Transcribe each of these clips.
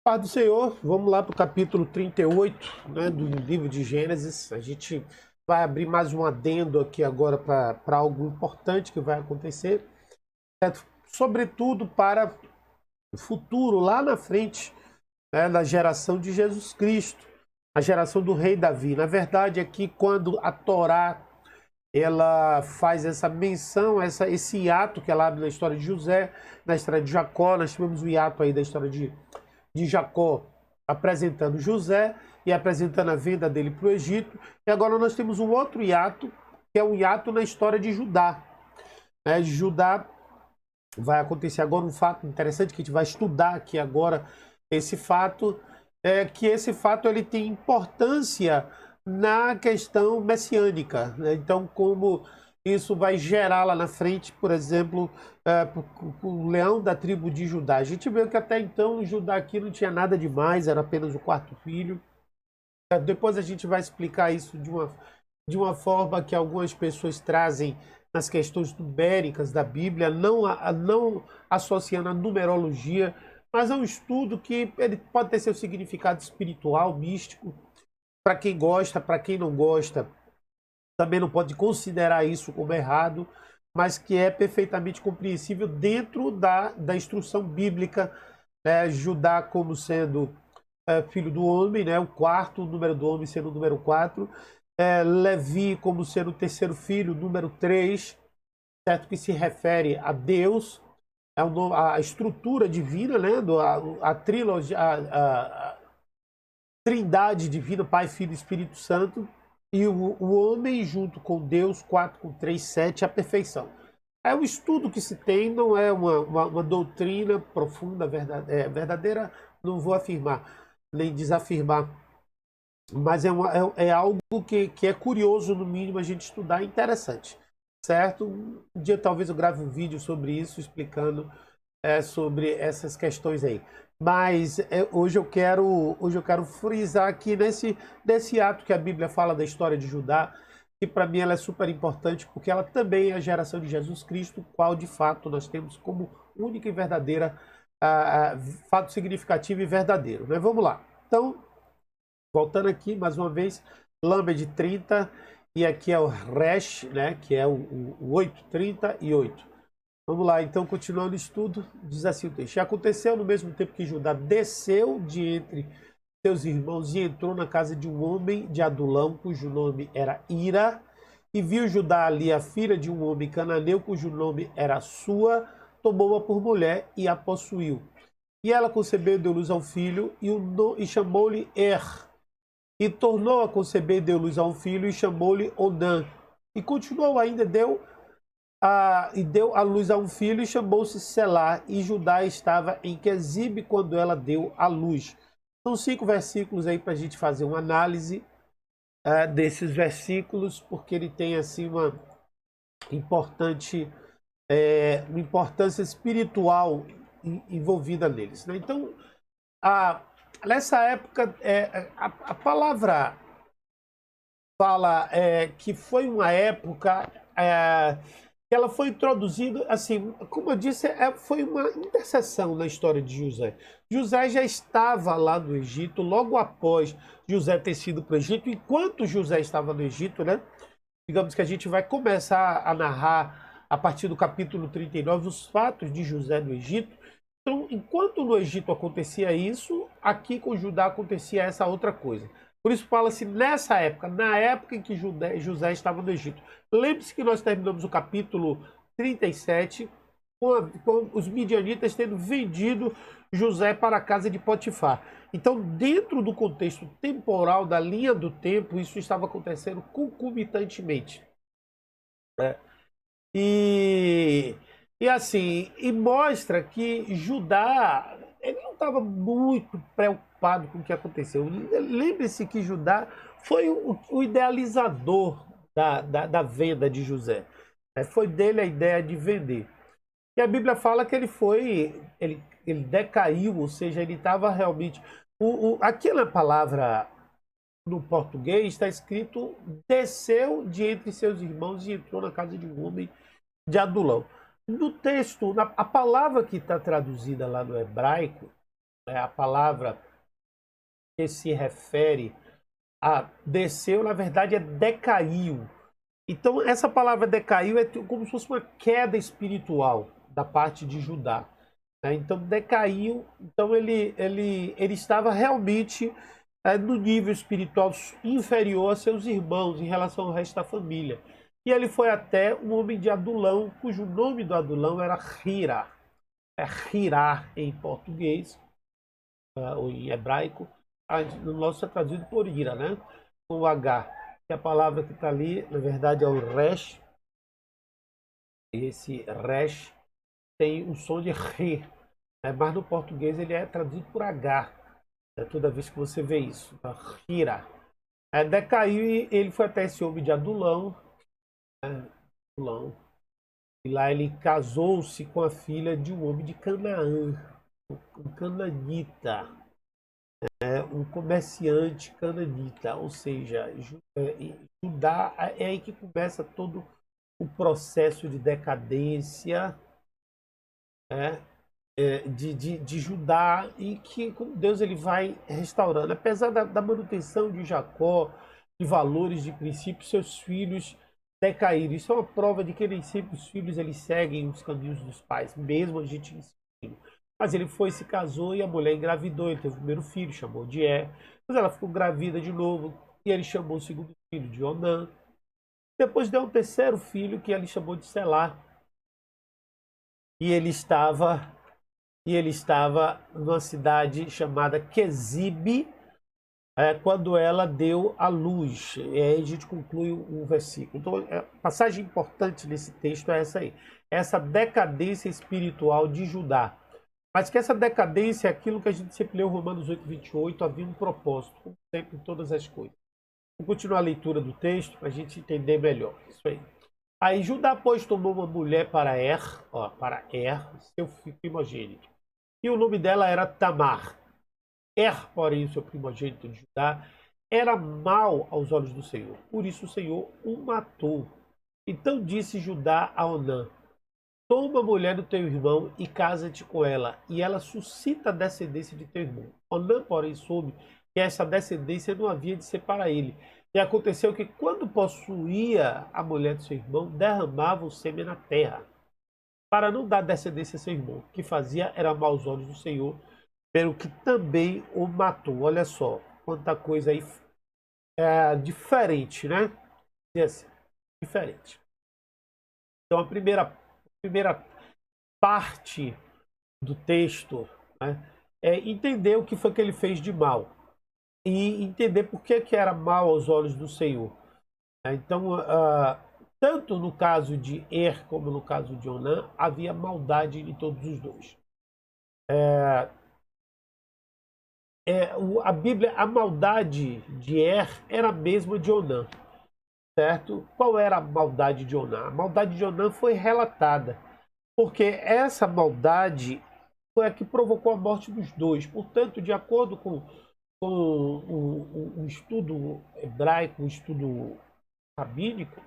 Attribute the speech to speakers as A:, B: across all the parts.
A: Paz do Senhor, vamos lá para o capítulo 38, né, do livro de Gênesis. A gente vai abrir mais um adendo aqui agora para algo importante que vai acontecer, certo? Sobretudo para o futuro, lá na frente, né, da geração de Jesus Cristo, a geração do rei Davi. Na verdade, aqui quando a Torá ela faz essa menção, esse ato que ela abre na história de José, na história de Jacó, nós tivemos o hiato aí da história de Jacó apresentando José e apresentando a venda dele para o Egito. E agora nós temos um outro hiato, que é um hiato na história de Judá. De Judá vai acontecer agora um fato interessante que a gente vai estudar aqui agora. Esse fato é que esse fato ele tem importância na questão messiânica, né? Então, como isso vai gerar lá na frente, por exemplo, o leão da tribo de Judá. A gente vê que até então o Judá aqui não tinha nada demais, era apenas o quarto filho. Depois a gente vai explicar isso de uma forma que algumas pessoas trazem nas questões numéricas da Bíblia, não associando a numerologia, mas é um estudo que ele pode ter seu significado espiritual, místico, para quem gosta, para quem não gosta, também não pode considerar isso como errado, mas que é perfeitamente compreensível dentro da instrução bíblica, né? Judá como sendo filho do homem, né? O quarto, o número do homem sendo o número 4, Levi como sendo o terceiro filho, número 3, certo? Que se refere a Deus, a estrutura divina, né? A trilogia, a trindade divina, Pai, Filho e Espírito Santo, e o homem junto com Deus, 4 com 3, 7, a perfeição. É um estudo que se tem, não é uma doutrina profunda, verdadeira, não vou afirmar, nem desafirmar, mas é algo que é curioso, no mínimo, a gente estudar, interessante, certo? Um dia talvez eu grave um vídeo sobre isso, explicando sobre essas questões aí. Mas hoje eu quero frisar aqui nesse ato que a Bíblia fala da história de Judá, que para mim ela é super importante, porque ela também é a geração de Jesus Cristo, qual de fato nós temos como única e verdadeira, fato significativo e verdadeiro, né? Vamos lá. Então, voltando aqui mais uma vez, Lamed 30, e aqui é o Resh, né? Que é o 8:38. Vamos lá, então, continuando o estudo, diz assim o texto. E aconteceu no mesmo tempo que Judá desceu de entre seus irmãos e entrou na casa de um homem de Adulão, cujo nome era Ira, e viu Judá ali a filha de um homem cananeu, cujo nome era Sua, tomou-a por mulher e a possuiu. E ela concebeu e deu luz ao filho, e chamou-lhe E tornou a conceber e deu luz a um filho, e chamou-lhe Onã. E continuou ainda, deu à luz a um filho e chamou-se Selá, e Judá estava em Quezibe quando ela deu à luz. São 5 versículos aí para a gente fazer uma análise desses versículos, porque ele tem assim importante, uma importância espiritual envolvida neles, né? Então, nessa época, a palavra fala que foi uma época ela foi introduzida, assim, como eu disse, foi uma interseção na história de José. José já estava lá no Egito, logo após José ter sido para o Egito, enquanto José estava no Egito, né? Digamos que a gente vai começar a narrar, a partir do capítulo 39, os fatos de José no Egito. Então, enquanto no Egito acontecia isso, aqui com Judá acontecia essa outra coisa. Por isso fala-se nessa época, na época em que José estava no Egito. Lembre-se que nós terminamos o capítulo 37 com os midianitas tendo vendido José para a casa de Potifar. Então, dentro do contexto temporal, da linha do tempo, isso estava acontecendo concomitantemente. E assim, e mostra que Judá, ele não estava muito preocupado com o que aconteceu. Lembre-se que Judá foi o idealizador da venda de José. Foi dele a ideia de vender. E a Bíblia fala que ele decaiu, ou seja, ele estava realmente... Aquela palavra no português está escrito desceu de entre seus irmãos e entrou na casa de um homem de Adulão. No texto, a palavra que está traduzida lá no hebraico, a palavra que se refere a desceu, na verdade, é decaiu. Então, essa palavra decaiu é como se fosse uma queda espiritual da parte de Judá. Então, decaiu. Então, ele estava realmente no nível espiritual inferior a seus irmãos em relação ao resto da família. E ele foi até um homem de Adulão, cujo nome do Adulão era Hira. É Hirá em português, ou em hebraico. No nosso é traduzido por Ira, né? Com o H. E a palavra que está ali, na verdade, é o resh. Esse resh tem o som de re, mas no português ele é traduzido por H. Toda vez que você vê isso, tá? Hira. Decaiu e ele foi até esse homem de Adulão. Adulão. E lá ele casou-se com a filha de um homem de Canaã, um cananita, um comerciante cananita, ou seja, Judá é aí que começa todo o processo de decadência, de Judá, e que com Deus ele vai restaurando. Apesar da manutenção de Jacó, de valores, de princípios, seus filhos decaíram. Isso é uma prova de que nem sempre os filhos eles seguem os caminhos dos pais, mesmo a gente ensinando. Mas ele foi, se casou e a mulher engravidou. Ele teve o primeiro filho, chamou de Mas ela ficou grávida de novo e ele chamou o segundo filho de Onã. Depois deu um terceiro filho que ele chamou de Selá. E ele estava numa cidade chamada Quezibe, quando ela deu à luz. E aí a gente conclui o versículo. Então, a passagem importante nesse texto é essa aí. Essa decadência espiritual de Judá. Mas que essa decadência é aquilo que a gente sempre leu, Romanos 8:28, havia um propósito, como sempre em todas as coisas. Vou continuar a leitura do texto para a gente entender melhor. Isso aí. Aí Judá, pois, tomou uma mulher para seu primogênito. E o nome dela era Tamar. Porém, o seu primogênito de Judá, era mau aos olhos do Senhor. Por isso o Senhor o matou. Então disse Judá a Onã: toma a mulher do teu irmão e casa-te com ela, e ela suscita a descendência de teu irmão. Onã, porém, soube que essa descendência não havia de ser para ele. E aconteceu que, quando possuía a mulher de seu irmão, derramava o sêmen na terra, para não dar descendência a seu irmão. O que fazia era mau aos olhos do Senhor, pelo que também o matou. Olha só, quanta coisa aí diferente, né? Assim, diferente. Então, a primeira parte do texto, né, é entender o que foi que ele fez de mal e entender por que era mal aos olhos do Senhor. Então, tanto no caso de como no caso de Onã, havia maldade em todos os dois. A Bíblia, a maldade de era a mesma de Onã, certo? Qual era a maldade de Onã? A maldade de Onã foi relatada, porque essa maldade foi a que provocou a morte dos dois. Portanto, de acordo com o estudo hebraico, o estudo rabínico,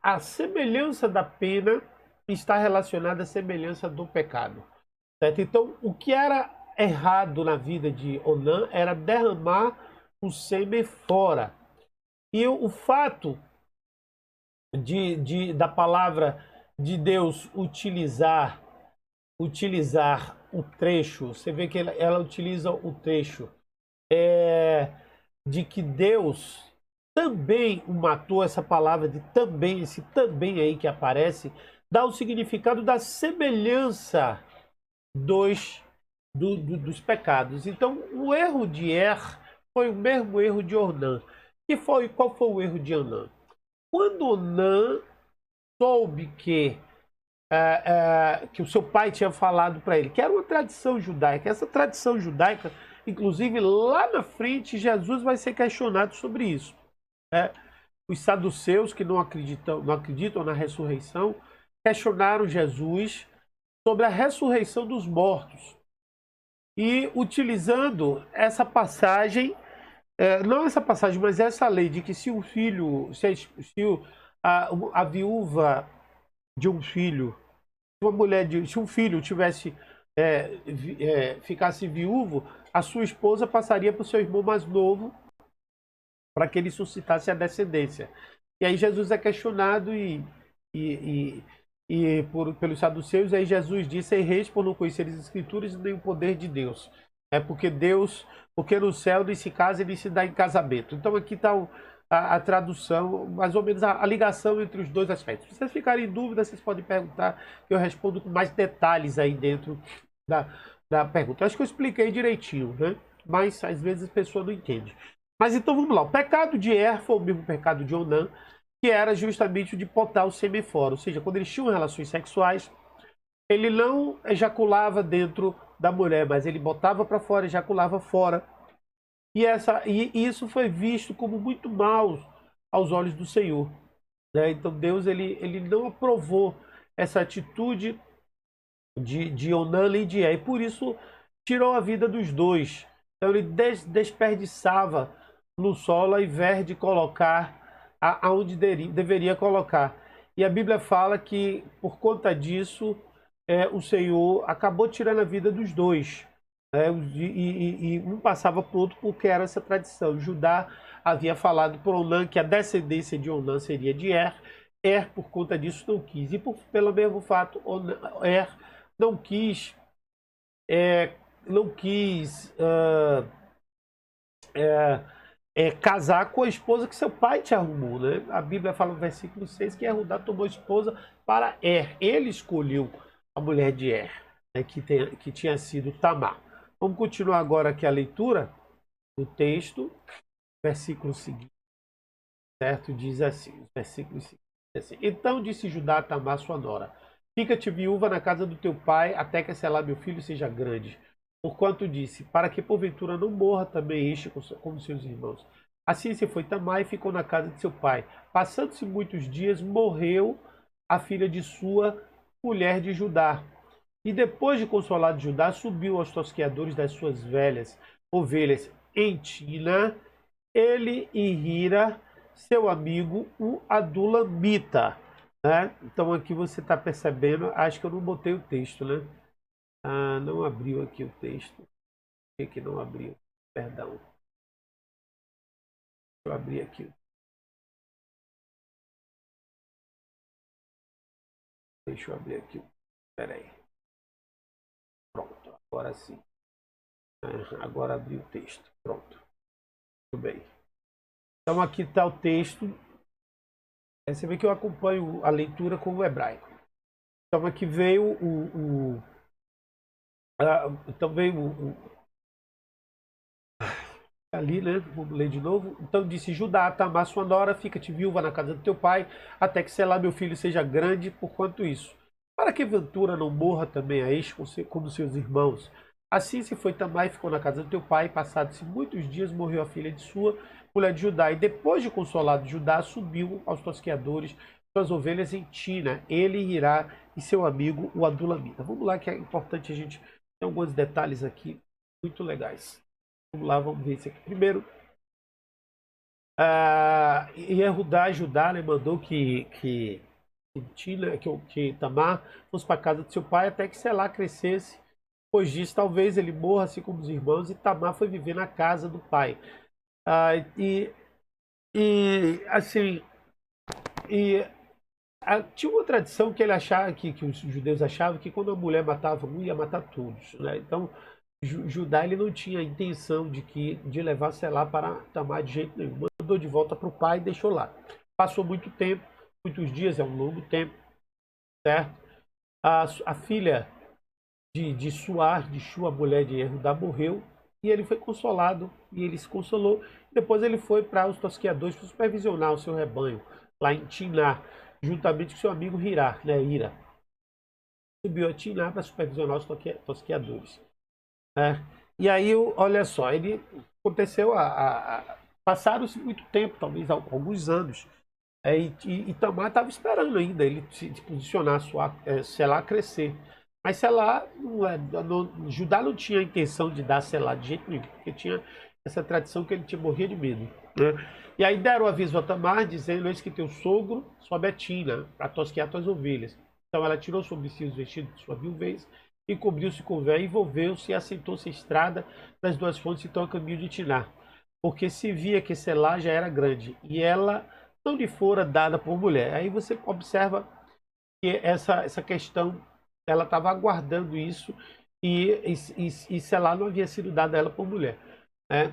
A: a semelhança da pena está relacionada à semelhança do pecado, certo? Então, o que era errado na vida de Onã era derramar o sêmen fora. E o fato da palavra de Deus utilizar o trecho, você vê que ela utiliza o trecho de que Deus também o matou. Essa palavra de também, esse também aí que aparece, dá o significado da semelhança dos pecados. Então, o erro de foi o mesmo erro de Onã. Qual foi o erro de Onã? Quando Onã soube que o seu pai tinha falado para ele, que era uma tradição judaica, essa tradição judaica, inclusive lá na frente, Jesus vai ser questionado sobre isso. Os saduceus, que não acreditam na ressurreição, questionaram Jesus sobre a ressurreição dos mortos. E utilizando essa passagem, não essa passagem, mas essa lei de que se a viúva de um filho, se um filho tivesse ficasse viúvo, a sua esposa passaria para o seu irmão mais novo para que ele suscitasse a descendência. E aí Jesus é questionado pelos saduceus, aí Jesus disse: erreis por não conhecer as Escrituras e nem o poder de Deus. Porque no céu nem se casa e nem se dá em casamento. Então aqui está a tradução, mais ou menos a ligação entre os dois aspectos. Se vocês ficarem em dúvida, vocês podem perguntar, que eu respondo com mais detalhes aí dentro da pergunta. Acho que eu expliquei direitinho, né? Mas às vezes a pessoa não entende. Mas então vamos lá. O pecado de Er foi o mesmo pecado de Onã, que era justamente o de botar o sêmen fora. Ou seja, quando eles tinham relações sexuais, ele não ejaculava dentro da mulher, mas ele botava para fora, ejaculava fora. E isso foi visto como muito mal aos olhos do Senhor, né? Então Deus ele não aprovou essa atitude de Onã e de Er, e por isso tirou a vida dos dois. Então ele desperdiçava no solo ao invés de colocar aonde deveria colocar. E a Bíblia fala que por conta disso o Senhor acabou tirando a vida dos dois. E um passava para o outro porque era essa tradição. Judá havia falado por Onã que a descendência de Onã seria de Er. Er, por conta disso, não quis. E pelo mesmo fato, Er não quis casar com a esposa que seu pai te arrumou, né? A Bíblia fala no versículo 6 que Judá tomou esposa para Er. Ele escolheu a mulher de Er, né, que tinha sido Tamar. Vamos continuar agora aqui a leitura do texto, versículo seguinte, certo? Diz assim, versículo seguinte, assim: então disse Judá a Tamar, sua nora: fica-te viúva na casa do teu pai, até que Selá meu filho seja grande. Porquanto disse: para que porventura não morra também este como seus irmãos. Assim se foi Tamar e ficou na casa de seu pai. Passando-se muitos dias, morreu a filha de sua mulher de Judá. E depois de consolado Judá, subiu aos tosqueadores das suas velhas ovelhas em Tina, ele e Hira, seu amigo, o Adulamita. Né? Então aqui você está percebendo, acho que eu não botei o texto, né? Não abriu aqui o texto. Por que não abriu? Perdão. Deixa eu abrir aqui. Deixa eu abrir aqui. Espera aí. Pronto, agora sim. Agora abri o texto. Pronto. Muito bem. Então aqui está o texto. Você vê que eu acompanho a leitura com o hebraico. Então aqui veio então veio ali, né? Vamos ler de novo. Então disse Judá: Tamar sua nora, fica-te viúva na casa do teu pai, até que Selá meu filho seja grande, porquanto isso. Para que ventura não morra também a este como seus irmãos. Assim se foi Tamar e ficou na casa do teu pai, passados-se muitos dias, morreu a filha de sua mulher de Judá. E depois de consolado Judá, subiu aos tosqueadores suas ovelhas em Tina, ele irá e seu amigo o Adulamita. Vamos lá, que é importante a gente ter alguns detalhes aqui muito legais. Vamos lá, vamos ver isso aqui. Primeiro, Judá, né, mandou que Tamar fosse para a casa de seu pai até que Selá crescesse. Pois disso, talvez ele morra assim como os irmãos, e Tamar foi viver na casa do pai. Tinha uma tradição que ele achava que os judeus achavam que quando a mulher matava um, ia matar todos, né? Então Judá ele não tinha a intenção de levar Selá para Tamar de jeito nenhum. Mandou de volta para o pai e deixou lá. Passou muito tempo, muitos dias, é um longo tempo, certo? A filha de Shua, mulher de Judá, morreu, e ele foi consolado, e ele se consolou. Depois ele foi para os tosqueadores para supervisionar o seu rebanho, lá em Tiná, juntamente com seu amigo Ira. Subiu a Tiná para supervisionar os tosqueadores. E aí, olha só, aconteceu, passaram-se muito tempo, talvez alguns anos, e Tamar estava esperando ainda ele se posicionar, Selá crescer. Mas Selá, Judá não tinha a intenção de dar Selá de jeito nenhum, porque tinha essa tradição que ele tinha morrido de medo, né? E aí deram aviso a Tamar, dizendo: eis que teu sogro sobe a Tina para tosquear tuas ovelhas. Então ela tirou sobre si os vestidos de sua viuvez e cobriu-se com véu, envolveu-se e assentou-se à estrada das duas fontes, então a caminho de Tiná. Porque se via que Selá já era grande, e ela não lhe fora dada por mulher. Aí você observa que essa questão, ela estava aguardando isso, e Selá não havia sido dada a ela por mulher, né?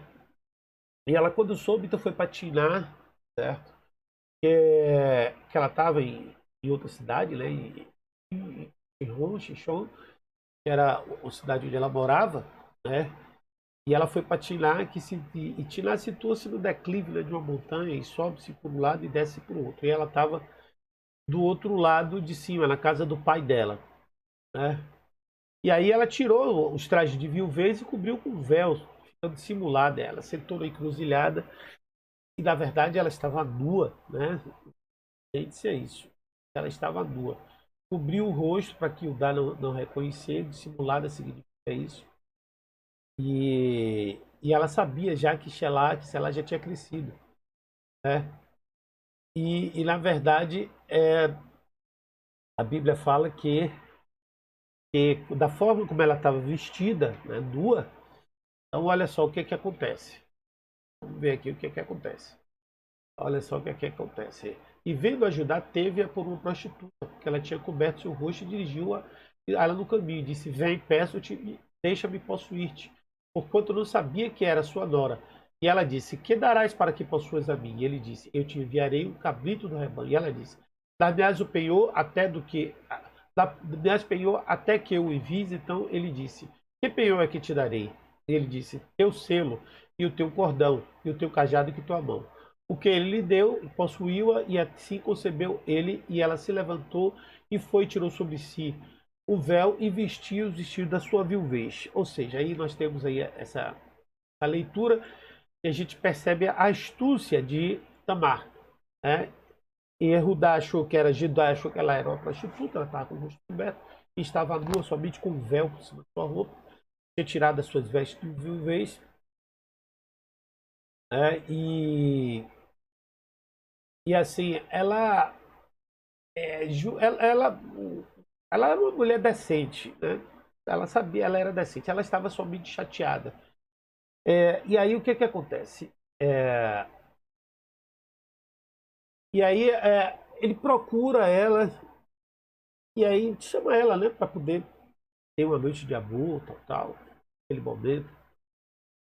A: E ela, quando soube, então foi para Tiná, certo? Que ela estava em outra cidade, né? Em Ronchechon, que era a cidade onde ela morava, né? E ela foi para Tiná, e Tiná situa-se no declive, né, de uma montanha, e sobe-se por um lado e desce por outro. E ela estava do outro lado de cima, na casa do pai dela, né? E aí ela tirou os trajes de viuvez e cobriu com véu, ficando dissimulada. Ela sentou na encruzilhada e, na verdade, ela estava nua, né? Gente, é isso. Ela estava nua. Cobriu o rosto para que o Dá não reconhecer, dissimulada significa isso. E ela sabia já que Selá já tinha crescido, né? E na verdade, a Bíblia fala que da forma como ela estava vestida, né, nua, então olha só o que que acontece. Vamos ver aqui o que que acontece. Olha só o que que acontece. E vendo ajudar, teve-a por uma prostituta, porque ela tinha coberto seu rosto e dirigiu-a ela no caminho. Disse: Vem, peço-te, deixa-me possuir-te, porquanto não sabia que era sua nora. E ela disse: Que darás para que possuas a mim? E ele disse: Eu te enviarei um cabrito do rebanho. E ela disse: Dá-me-ás o penhor dá-me-ás penhor até que eu o envie. Então ele disse: Que penhor é que te darei? E ele disse: Teu selo e o teu cordão e o teu cajado que tua mão. O que ele lhe deu, possuiu-a, e assim concebeu ele, e ela se levantou e foi, tirou sobre si o véu e vestiu os vestidos da sua viuvez. Ou seja, aí nós temos aí essa a leitura, e a gente percebe a astúcia de Tamar, né? E Judá achou que ela era uma prostituta, ela estava com o rosto coberto, e estava nua somente com um véu por cima da sua roupa, tinha tirado as suas vestes de viuvez, né? E assim, ela era uma mulher decente, né? Ela sabia, ela era decente, ela estava somente chateada. E aí o que que acontece? É, e aí ele procura ela, e aí chama ela, né, para poder ter uma noite de amor, tal, aquele momento.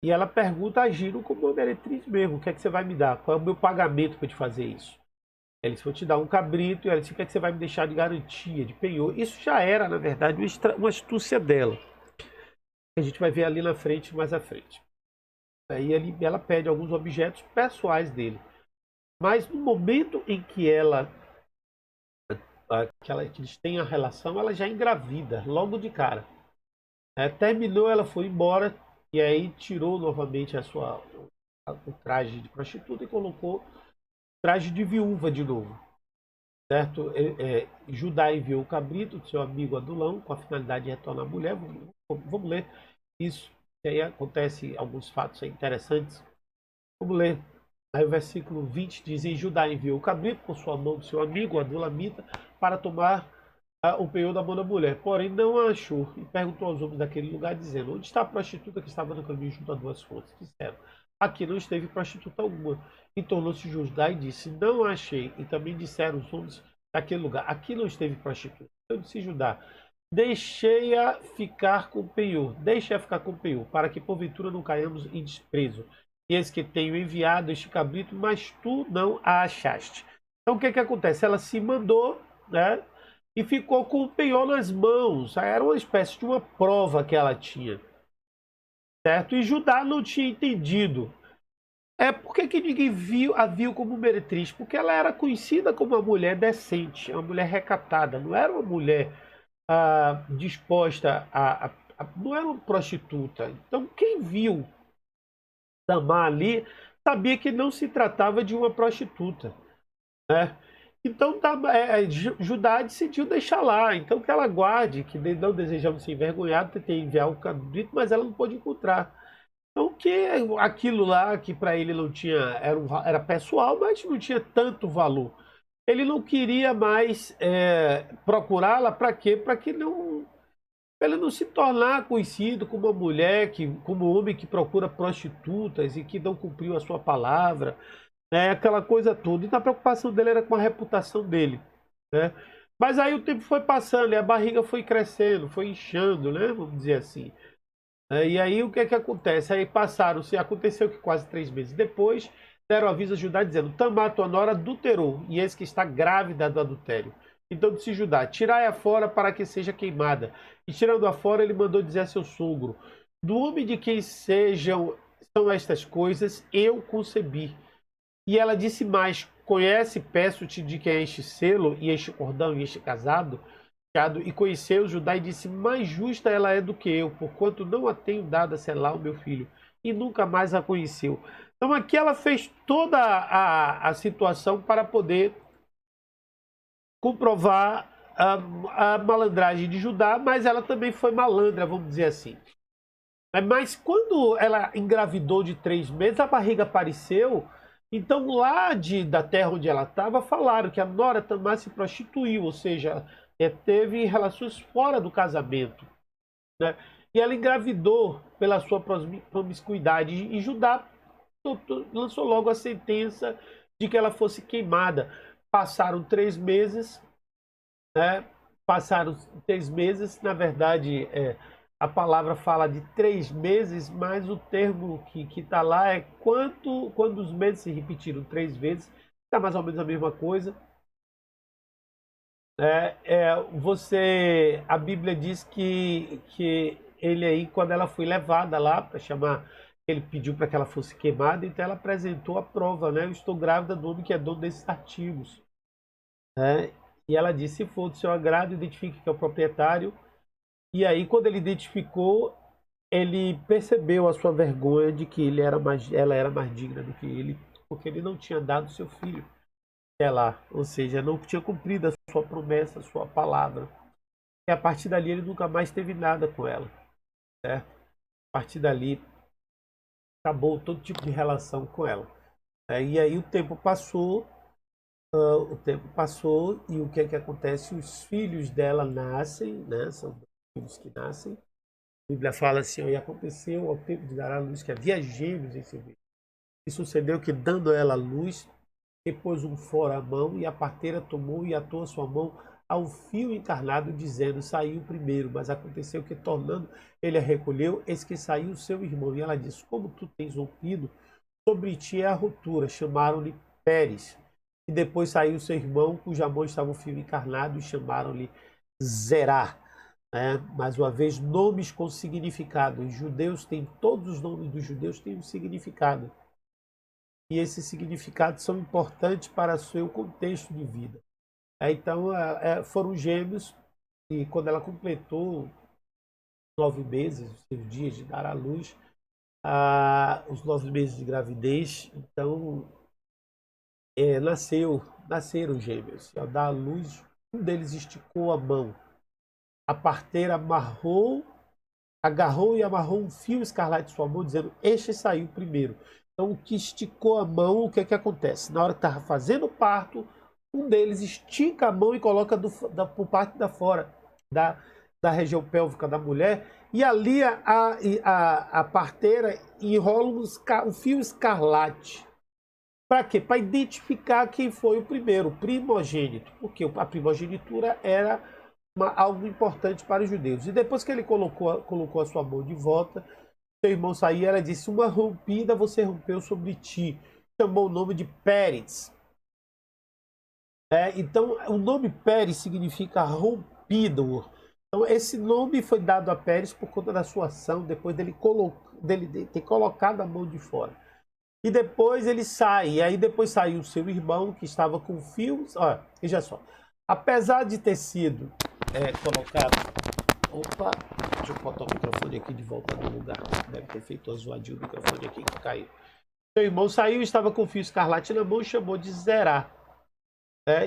A: E ela pergunta a Giro como uma meretriz mesmo: O que é que você vai me dar? Qual é o meu pagamento para te fazer isso? Ele disse: Vou te dar um cabrito. E ela disse: O que é que você vai me deixar de garantia, de penhor? Isso já era, na verdade, uma astúcia dela. A gente vai ver ali na frente, mais à frente. Aí ela pede alguns objetos pessoais dele. Mas no momento em que que eles têm a relação, ela já engravida, logo de cara. Terminou, ela foi embora, e aí tirou novamente o traje de prostituta e colocou traje de viúva de novo. Certo? Judá enviou o cabrito do seu amigo Adulão com a finalidade de retornar a mulher. Vamos ler isso, que aí acontece alguns fatos interessantes. Vamos ler. Aí o versículo 20 diz: E Judá enviou o cabrito com sua mão do seu amigo Adulamita para tomar o penhor da mão da mulher. Porém não a achou, e perguntou aos homens daquele lugar, dizendo: Onde está a prostituta que estava no caminho junto a duas fontes? Disseram: Aqui não esteve prostituta alguma. E tornou-se Judá e disse: Não a achei. E também disseram os homens daquele lugar: Aqui não esteve prostituta. Então disse Judá: Deixei-a ficar com o penhor, deixe-a ficar com o penhor, para que porventura não caiamos em desprezo. E eis que tenho enviado este cabrito, mas tu não a achaste. Então o que que acontece? Ela se mandou, né? E ficou com o penhor nas mãos. Era uma espécie de uma prova que ela tinha, certo? E Judá não tinha entendido. Por que que ninguém a viu como meretriz? Porque ela era conhecida como uma mulher decente, uma mulher recatada. Não era uma mulher disposta não era uma prostituta. Então quem viu Tamar ali sabia que não se tratava de uma prostituta, né? Então Judá decidiu deixar lá. Então que ela guarde, que não desejando ser envergonhado, tentei enviar o cabrito, mas ela não pôde encontrar. Então que aquilo lá que para ele não tinha, era pessoal, mas não tinha tanto valor. Ele não queria mais procurá-la para quê? Para que não para ele não se tornar conhecido como uma mulher, como um homem que procura prostitutas e que não cumpriu a sua palavra, né? Aquela coisa toda. Então a preocupação dele era com a reputação dele, né? Mas aí o tempo foi passando e a barriga foi crescendo, foi inchando, né? Vamos dizer assim. E aí o que é que acontece? Aí passaram-se, aconteceu que quase 3 meses depois, deram aviso a Judá dizendo: Tamar, tua nora, adulterou, e eis que está grávida do adultério. Então disse Judá: tirai-a fora para que seja queimada. E tirando-a fora, ele mandou dizer a seu sogro: do homem de quem são estas coisas, eu concebi. E ela disse mais: conhece, peço-te, de quem é este selo, e este cordão, e este casado? E conheceu Judá e disse: mais justa ela é do que eu, porquanto não a tenho dado a Selá, o meu filho. E nunca mais a conheceu. Então aqui ela fez toda a situação para poder comprovar a malandragem de Judá, mas ela também foi malandra, vamos dizer assim. Mas quando ela engravidou de 3 meses, a barriga apareceu. Então lá da terra onde ela estava, falaram que a nora Tamar se prostituiu, ou seja, teve relações fora do casamento, né? E ela engravidou pela sua promiscuidade. E Judá lançou logo a sentença de que ela fosse queimada. Passaram 3 meses, né? Passaram 3 meses, na verdade, a palavra fala de 3 meses, mas o termo que está lá é quando os meses se repetiram 3 vezes, está mais ou menos a mesma coisa. A Bíblia diz que ele aí, quando ela foi levada lá para chamar, ele pediu para que ela fosse queimada, então ela apresentou a prova, né? Eu estou grávida do homem que é dono desses artigos, né? E ela disse: se for do seu agrado, identifique que é o proprietário. E aí, quando ele identificou, ele percebeu a sua vergonha de que ela era mais digna do que ele, porque ele não tinha dado seu filho lá, ou seja, não tinha cumprido a sua promessa, a sua palavra. E a partir dali ele nunca mais teve nada com ela, certo? A partir dali acabou todo tipo de relação com ela. E aí o tempo passou e o que é que acontece? Os filhos dela nascem, né? São filhos que nascem. A Bíblia fala assim: e aconteceu ao tempo de dar à luz que havia gêmeos em seu ventre. E sucedeu que, dando a ela a luz, pôs um fora à mão, e a parteira tomou e atou a sua mão ao fio encarnado, dizendo: saiu o primeiro. Mas aconteceu que, tornando ele a recolheu, eis que saiu o seu irmão. E ela disse: como tu tens rompido, sobre ti é a ruptura. Chamaram-lhe Pérez. E depois saiu o seu irmão, cuja mão estava o fio encarnado, e chamaram-lhe Zerá. Mais uma vez, nomes com significado. Os judeus têm, todos os nomes dos judeus têm um significado. E esses significados são importantes para o seu contexto de vida. Então, foram gêmeos, e quando ela completou 9 meses, os seus dias de dar à luz, os 9 meses de gravidez, então nasceram gêmeos. Ao dar à luz, um deles esticou a mão. A parteira agarrou e amarrou um fio escarlate em sua mão, dizendo: este saiu primeiro. Então, o que esticou a mão, o que é que acontece? Na hora que estava fazendo o parto, um deles estica a mão e coloca por parte da fora, da região pélvica da mulher, e ali a parteira enrola um fio escarlate. Para quê? Para identificar quem foi o primeiro, o primogênito, porque a primogenitura era algo importante para os judeus. E depois que ele colocou a sua mão de volta, seu irmão saiu, ela disse: uma rompida você rompeu sobre ti. Chamou o nome de Pérez. Então, o nome Pérez significa rompido. Então, esse nome foi dado a Pérez por conta da sua ação, depois dele ter colocado a mão de fora. E depois ele sai. E aí depois saiu o seu irmão, que estava com fios. Olha, veja só. Apesar de ter sido colocado... Opa, deixa eu botar o microfone aqui de volta no lugar. Deve ter feito uma zoadinha o microfone aqui que caiu. Seu irmão saiu, estava com o fio escarlate na mão e chamou de Zerá.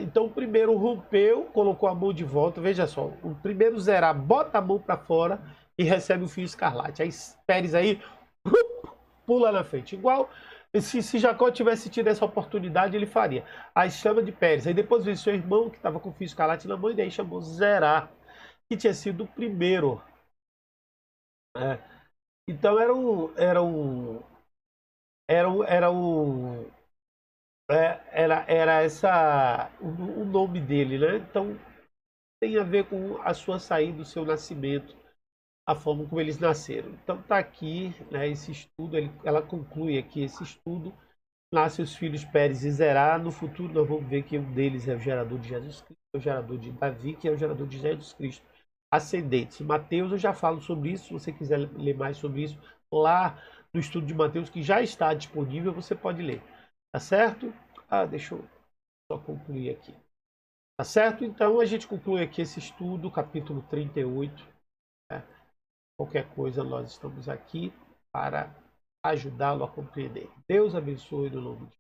A: Então o primeiro rompeu, colocou a mão de volta. Veja só, o primeiro Zerá bota a mão para fora e recebe o fio escarlate. Aí Pérez aí pula na frente. Igual se Jacó tivesse tido essa oportunidade, ele faria. Aí chama de Pérez. Aí depois veio seu irmão, que estava com o fio escarlate na mão, e daí chamou Zerá, que tinha sido o primeiro É. Então era um, era essa o nome dele, né? Então tem a ver com a sua saída, o seu nascimento, a forma como eles nasceram. Então está aqui, né, esse estudo, ela conclui aqui esse estudo. Nasce os filhos Pérez e Zerá. No futuro nós vamos ver que um deles é o gerador de Jesus Cristo, o gerador de Davi, que é o gerador de Jesus Cristo. Ascendentes. Mateus, eu já falo sobre isso. Se você quiser ler mais sobre isso, lá no estudo de Mateus, que já está disponível, você pode ler. Tá certo? Deixa eu só concluir aqui. Tá certo? Então a gente conclui aqui esse estudo, capítulo 38. Né? Qualquer coisa, nós estamos aqui para ajudá-lo a compreender. Deus abençoe no nome de